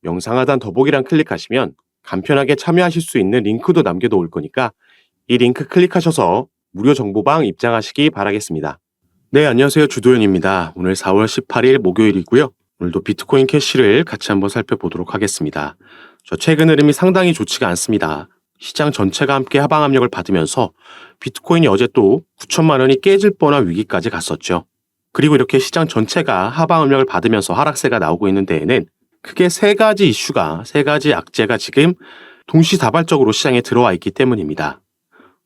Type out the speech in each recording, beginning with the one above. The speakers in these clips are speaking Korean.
영상 하단 더보기란 클릭하시면 간편하게 참여하실 수 있는 링크도 남겨놓을 거니까 이 링크 클릭하셔서 무료 정보방 입장하시기 바라겠습니다. 네, 안녕하세요. 주도현입니다. 오늘 4월 18일 목요일이고요. 오늘도 비트코인 캐시를 같이 한번 살펴보도록 하겠습니다. 최근 흐름이 상당히 좋지가 않습니다. 시장 전체가 함께 하방 압력을 받으면서 비트코인이 어제 또 9천만 원이 깨질 뻔한 위기까지 갔었죠. 그리고 이렇게 시장 전체가 하방 압력을 받으면서 하락세가 나오고 있는 데에는 크게 세 가지 이슈가, 세 가지 악재가 지금 동시다발적으로 시장에 들어와 있기 때문입니다.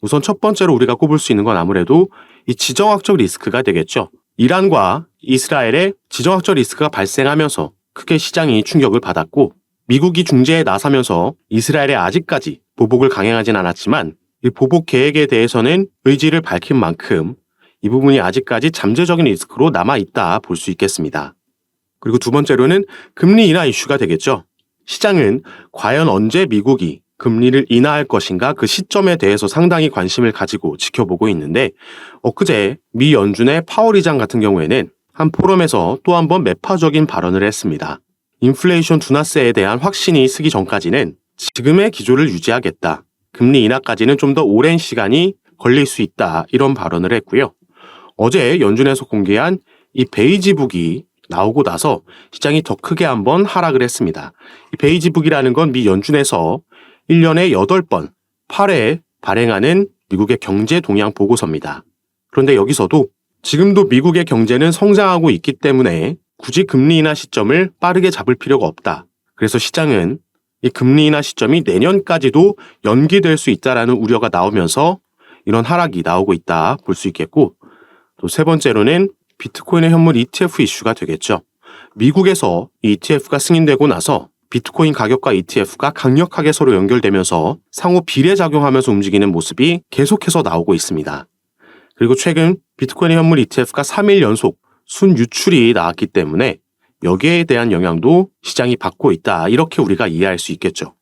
우선 첫 번째로 우리가 꼽을 수 있는 건 아무래도 이 지정학적 리스크가 되겠죠. 이란과 이스라엘의 지정학적 리스크가 발생하면서 크게 시장이 충격을 받았고, 미국이 중재에 나서면서 이스라엘에 아직까지 보복을 강행하진 않았지만 이 보복 계획에 대해서는 의지를 밝힌 만큼 이 부분이 아직까지 잠재적인 리스크로 남아있다 볼 수 있겠습니다. 그리고 두 번째로는 금리 인하 이슈가 되겠죠. 시장은 과연 언제 미국이 금리를 인하할 것인가 그 시점에 대해서 상당히 관심을 가지고 지켜보고 있는데, 엊그제 미 연준의 파월 의장 같은 경우에는 한 포럼에서 또 한 번 매파적인 발언을 했습니다. 인플레이션 둔화세에 대한 확신이 서기 전까지는 지금의 기조를 유지하겠다. 금리 인하까지는 좀 더 오랜 시간이 걸릴 수 있다. 이런 발언을 했고요. 어제 연준에서 공개한 이 베이지북이 나오고 나서 시장이 더 크게 한번 하락을 했습니다. 이 베이지북이라는 건 미 연준에서 1년에 8번, 8회 발행하는 미국의 경제 동향 보고서입니다. 그런데 여기서도 지금도 미국의 경제는 성장하고 있기 때문에 굳이 금리 인하 시점을 빠르게 잡을 필요가 없다. 그래서 시장은 이 금리 인하 시점이 내년까지도 연기될 수 있다라는 우려가 나오면서 이런 하락이 나오고 있다 볼 수 있겠고, 또 세 번째로는 비트코인의 현물 ETF 이슈가 되겠죠. 미국에서 이 ETF가 승인되고 나서 비트코인 가격과 ETF가 강력하게 서로 연결되면서 상호 비례작용하면서 움직이는 모습이 계속해서 나오고 있습니다. 그리고 최근 비트코인의 현물 ETF가 3일 연속 순유출이 나왔기 때문에 여기에 대한 영향도 시장이 받고 있다. 이렇게 우리가 이해할 수 있겠죠.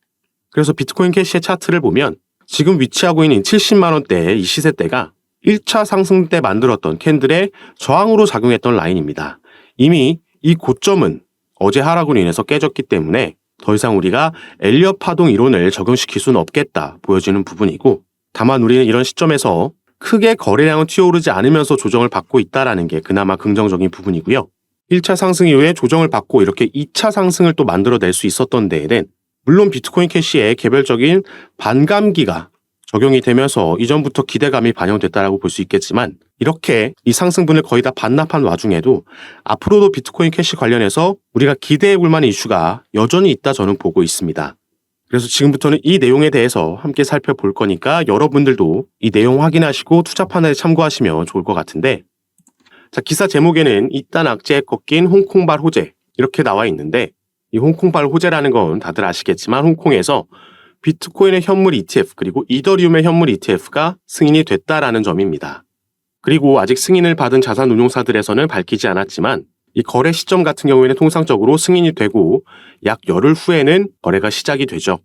그래서 비트코인 캐시의 차트를 보면 지금 위치하고 있는 70만 원대 이 시세대가 1차 상승 때 만들었던 캔들의 저항으로 작용했던 라인입니다. 이미 이 고점은 어제 하락으로 인해서 깨졌기 때문에 더 이상 우리가 엘리엇 파동 이론을 적용시킬 수는 없겠다 보여지는 부분이고, 다만 우리는 이런 시점에서 크게 거래량은 튀어오르지 않으면서 조정을 받고 있다는 게 그나마 긍정적인 부분이고요. 1차 상승 이후에 조정을 받고 이렇게 2차 상승을 또 만들어낼 수 있었던 데에는 물론 비트코인 캐시의 개별적인 반감기가 적용이 되면서 이전부터 기대감이 반영됐다고 볼 수 있겠지만, 이렇게 이 상승분을 거의 다 반납한 와중에도 앞으로도 비트코인 캐시 관련해서 우리가 기대해 볼 만한 이슈가 여전히 있다 저는 보고 있습니다. 그래서 지금부터는 이 내용에 대해서 함께 살펴볼 거니까 여러분들도 이 내용 확인하시고 투자 판단에 참고하시면 좋을 것 같은데, 자, 기사 제목에는 이딴 악재에 꺾인 홍콩발 호재 이렇게 나와 있는데, 이 홍콩발 호재라는 건 다들 아시겠지만 홍콩에서 비트코인의 현물 ETF 그리고 이더리움의 현물 ETF가 승인이 됐다라는 점입니다. 그리고 아직 승인을 받은 자산 운용사들에서는 밝히지 않았지만 이 거래 시점 같은 경우에는 통상적으로 승인이 되고 약 열흘 후에는 거래가 시작이 되죠.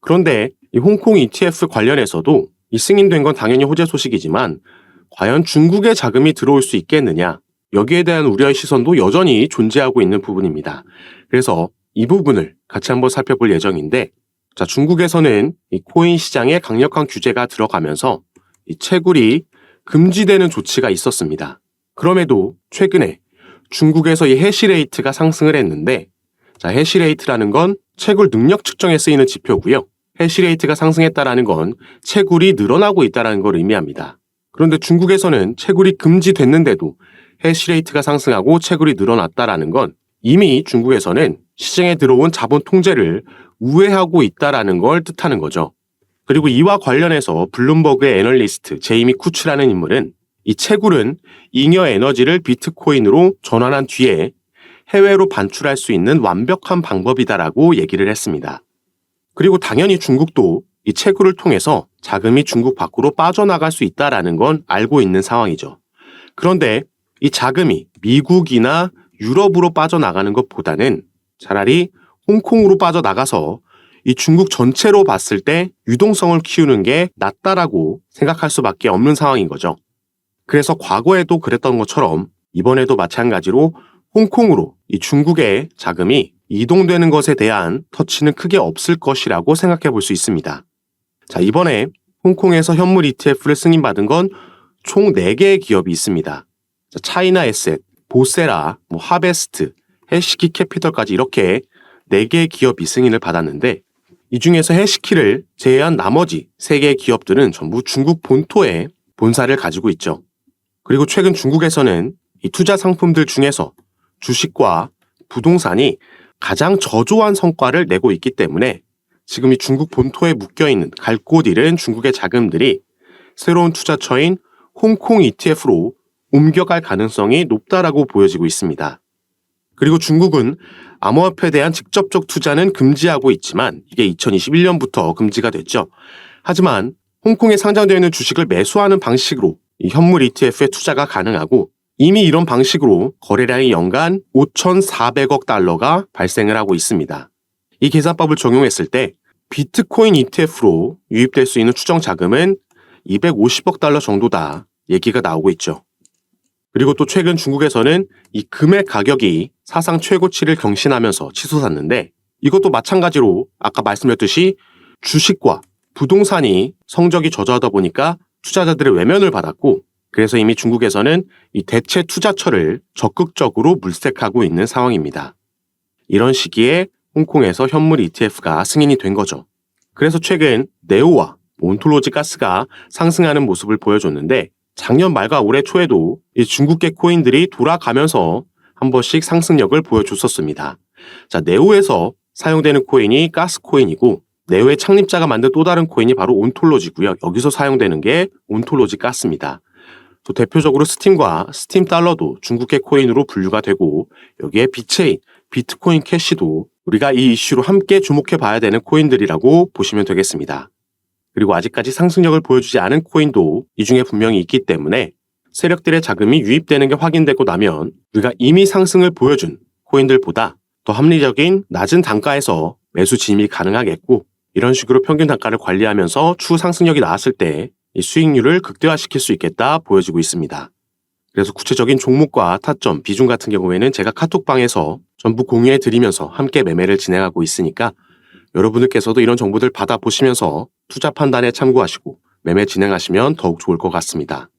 그런데 이 홍콩 ETF 관련해서도 이 승인된 건 당연히 호재 소식이지만 과연 중국의 자금이 들어올 수 있겠느냐, 여기에 대한 우려의 시선도 여전히 존재하고 있는 부분입니다. 그래서 이 부분을 같이 한번 살펴볼 예정인데, 자, 중국에서는 이 코인 시장에 강력한 규제가 들어가면서 이 채굴이 금지되는 조치가 있었습니다. 그럼에도 최근에 중국에서 이 해시레이트가 상승을 했는데, 자, 해시레이트라는 건 채굴 능력 측정에 쓰이는 지표고요. 해시레이트가 상승했다라는 건 채굴이 늘어나고 있다는 걸 의미합니다. 그런데 중국에서는 채굴이 금지됐는데도 해시레이트가 상승하고 채굴이 늘어났다라는 건 이미 중국에서는 시장에 들어온 자본 통제를 우회하고 있다라는 걸 뜻하는 거죠. 그리고 이와 관련해서 블룸버그의 애널리스트 제이미 쿠츠라는 인물은 이 채굴은 잉여 에너지를 비트코인으로 전환한 뒤에 해외로 반출할 수 있는 완벽한 방법이다라고 얘기를 했습니다. 그리고 당연히 중국도 이 채굴을 통해서 자금이 중국 밖으로 빠져나갈 수 있다라는 건 알고 있는 상황이죠. 그런데 이 자금이 미국이나 유럽으로 빠져나가는 것보다는 차라리 홍콩으로 빠져나가서 이 중국 전체로 봤을 때 유동성을 키우는 게 낫다라고 생각할 수밖에 없는 상황인 거죠. 그래서 과거에도 그랬던 것처럼 이번에도 마찬가지로 홍콩으로 이 중국의 자금이 이동되는 것에 대한 터치는 크게 없을 것이라고 생각해 볼 수 있습니다. 자, 이번에 홍콩에서 현물 ETF를 승인받은 건 총 4개의 기업이 있습니다. 자, 차이나 에셋, 보세라, 하베스트, 해시키 캐피털까지 이렇게 4개의 기업이 승인을 받았는데 이 중에서 해시키를 제외한 나머지 3개의 기업들은 전부 중국 본토에 본사를 가지고 있죠. 그리고 최근 중국에서는 이 투자 상품들 중에서 주식과 부동산이 가장 저조한 성과를 내고 있기 때문에 지금 이 중국 본토에 묶여있는 갈 곳 잃은 중국의 자금들이 새로운 투자처인 홍콩 ETF로 옮겨갈 가능성이 높다라고 보여지고 있습니다. 그리고 중국은 암호화폐에 대한 직접적 투자는 금지하고 있지만 이게 2021년부터 금지가 됐죠. 하지만 홍콩에 상장되어 있는 주식을 매수하는 방식으로 이 현물 ETF에 투자가 가능하고 이미 이런 방식으로 거래량이 연간 5,400억 달러가 발생을 하고 있습니다. 이 계산법을 적용했을 때 비트코인 ETF로 유입될 수 있는 추정 자금은 250억 달러 정도다 얘기가 나오고 있죠. 그리고 또 최근 중국에서는 이 금의 가격이 사상 최고치를 경신하면서 치솟았는데 이것도 마찬가지로 아까 말씀드렸듯이 주식과 부동산이 성적이 저조하다 보니까 투자자들의 외면을 받았고 그래서 이미 중국에서는 이 대체 투자처를 적극적으로 물색하고 있는 상황입니다. 이런 시기에 홍콩에서 현물 ETF가 승인이 된 거죠. 그래서 최근 네오와 온톨로지 가스가 상승하는 모습을 보여줬는데 작년 말과 올해 초에도 이 중국계 코인들이 돌아가면서 한 번씩 상승력을 보여줬었습니다. 자, 네오에서 사용되는 코인이 가스 코인이고 네오의 창립자가 만든 또 다른 코인이 바로 온톨로지고요. 여기서 사용되는 게 온톨로지 가스입니다. 또 대표적으로 스팀과 스팀 달러도 중국계 코인으로 분류가 되고 여기에 비체인, 비트코인 캐시도 우리가 이 이슈로 함께 주목해 봐야 되는 코인들이라고 보시면 되겠습니다. 그리고 아직까지 상승력을 보여주지 않은 코인도 이 중에 분명히 있기 때문에 세력들의 자금이 유입되는 게 확인되고 나면 우리가 이미 상승을 보여준 코인들보다 더 합리적인 낮은 단가에서 매수 진입이 가능하겠고 이런 식으로 평균 단가를 관리하면서 추후 상승력이 나왔을 때 이 수익률을 극대화시킬 수 있겠다 보여지고 있습니다. 그래서 구체적인 종목과 타점, 비중 같은 경우에는 제가 카톡방에서 전부 공유해 드리면서 함께 매매를 진행하고 있으니까 여러분들께서도 이런 정보들 받아보시면서 투자 판단에 참고하시고 매매 진행하시면 더욱 좋을 것 같습니다.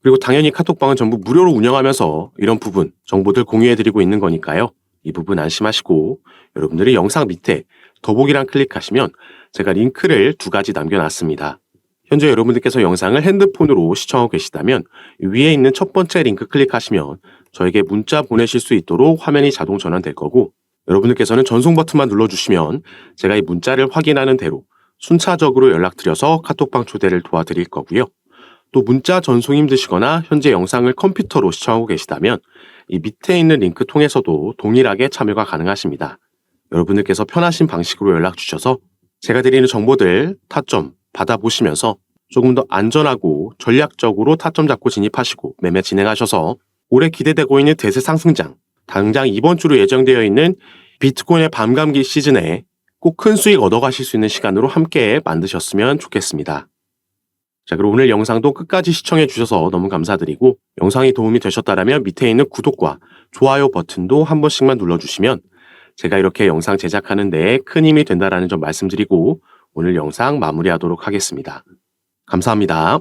그리고 당연히 카톡방은 전부 무료로 운영하면서 이런 부분, 정보들 공유해드리고 있는 거니까요. 이 부분 안심하시고 여러분들이 영상 밑에 더보기란 클릭하시면 제가 링크를 2가지 남겨놨습니다. 현재 여러분들께서 영상을 핸드폰으로 시청하고 계시다면 위에 있는 첫 번째 링크 클릭하시면 저에게 문자 보내실 수 있도록 화면이 자동 전환될 거고 여러분들께서는 전송 버튼만 눌러주시면 제가 이 문자를 확인하는 대로 순차적으로 연락드려서 카톡방 초대를 도와드릴 거고요. 또 문자 전송이 힘드시거나 현재 영상을 컴퓨터로 시청하고 계시다면 이 밑에 있는 링크 통해서도 동일하게 참여가 가능하십니다. 여러분들께서 편하신 방식으로 연락 주셔서 제가 드리는 정보들 타점 받아보시면서 조금 더 안전하고 전략적으로 타점 잡고 진입하시고 매매 진행하셔서 올해 기대되고 있는 대세 상승장, 당장 이번 주로 예정되어 있는 비트코인의 밤감기 시즌에 꼭 큰 수익 얻어가실 수 있는 시간으로 함께 만드셨으면 좋겠습니다. 자, 그리고 오늘 영상도 끝까지 시청해 주셔서 너무 감사드리고 영상이 도움이 되셨다면 밑에 있는 구독과 좋아요 버튼도 한 번씩만 눌러주시면 제가 이렇게 영상 제작하는 데에 큰 힘이 된다는 점 말씀드리고 오늘 영상 마무리하도록 하겠습니다. 감사합니다.